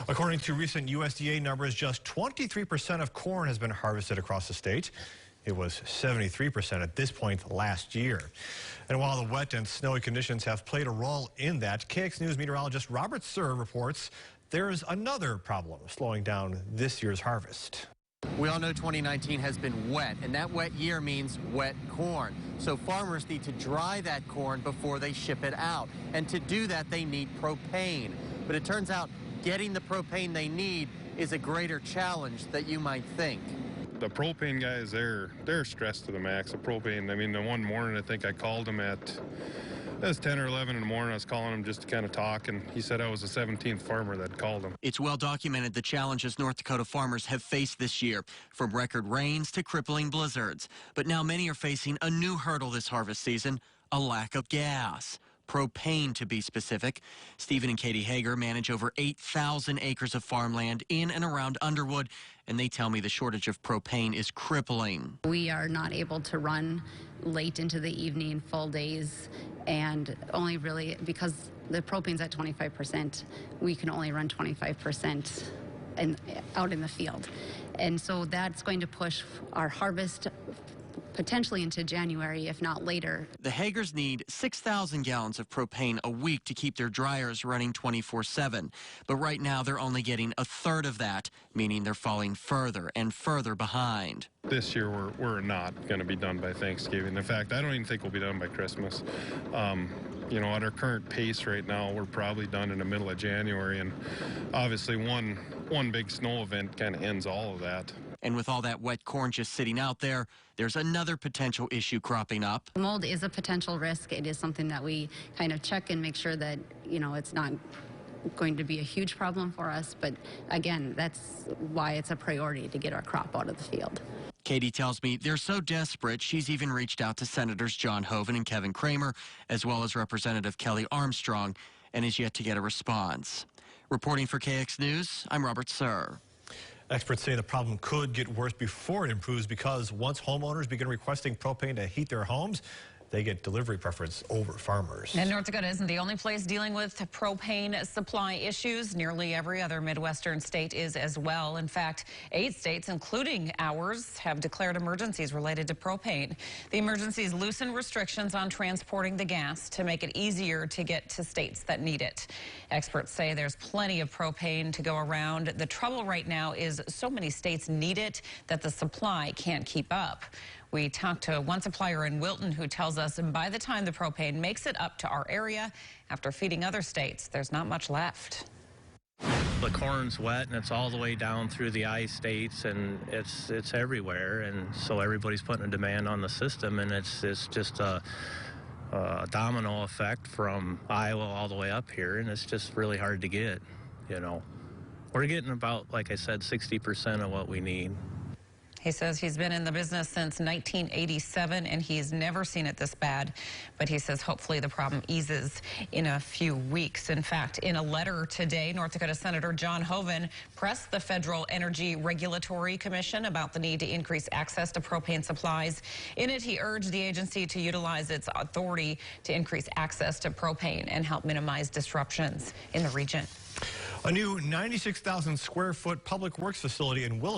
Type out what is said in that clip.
According to recent USDA numbers, just 23% of corn has been harvested across the state. It was 73% at this point last year. And while the wet and snowy conditions have played a role in that, KX News meteorologist Robert Sir reports there's another problem slowing down this year's harvest. We all know 2019 has been wet, and that wet year means wet corn. So farmers need to dry that corn before they ship it out. And to do that, they need propane. But it turns out getting the propane they need is a greater challenge than you might think. The propane guys, they're stressed to the max. The propane, I mean, the one morning I think I called him it was 10 or 11 in the morning. I was calling him just to kind of talk, and he said I was the 17th farmer that called him. It's well documented the challenges North Dakota farmers have faced this year, from record rains to crippling blizzards. But now many are facing a new hurdle this harvest season, a lack of gas. Propane, to be specific. Stephen and Katie Hager manage over 8,000 acres of farmland in and around Underwood, and they tell me the shortage of propane is crippling. We are not able to run late into the evening, full days, and only really because the propane's at 25%, we can only run 25% out in the field. And so that's going to push our harvest potentially into January, if not later. The Hagers need 6,000 gallons of propane a week to keep their dryers running 24/7. But right now, they're only getting a third of that, meaning they're falling further and further behind. This year, we're not going to be done by Thanksgiving. In fact, I don't even think we'll be done by Christmas. You know, at our current pace right now, we're probably done in the middle of January, and obviously one big snow event kind of ends all of that. And with all that wet corn just sitting out there, there's another potential issue cropping up. Mold is a potential risk. It is something that we kind of check and make sure that, you know, it's not going to be a huge problem for us. But again, that's why it's a priority to get our crop out of the field. Katie tells me they're so desperate, she's even reached out to Senators John Hoeven and Kevin Kramer, as well as Representative Kelly Armstrong, and is yet to get a response. Reporting for KX News, I'm Robert Sir. Experts say the problem could get worse before it improves because once homeowners begin requesting propane to heat their homes, they get delivery preference over farmers. And North Dakota isn't the only place dealing with propane supply issues. Nearly every other Midwestern state is as well. In fact, 8 states, including ours, have declared emergencies related to propane. The emergencies loosen restrictions on transporting the gas to make it easier to get to states that need it. Experts say there's plenty of propane to go around. The trouble right now is so many states need it that the supply can't keep up. We talked to one supplier in Wilton who tells us by the time the propane makes it up to our area, after feeding other states, there's not much left. The corn's wet and it's all the way down through the I states, and it's everywhere, and so everybody's putting a demand on the system, and it's just a domino effect from Iowa all the way up here, and it's just really hard to get, you know. We're getting about, like I said, 60% of what we need. He says he's been in the business since 1987 and he's never seen it this bad. But he says hopefully the problem eases in a few weeks. In fact, in a letter today, North Dakota Senator John Hoeven pressed the Federal Energy Regulatory Commission about the need to increase access to propane supplies. In it, he urged the agency to utilize its authority to increase access to propane and help minimize disruptions in the region. A new 96,000 square foot public works facility in Willis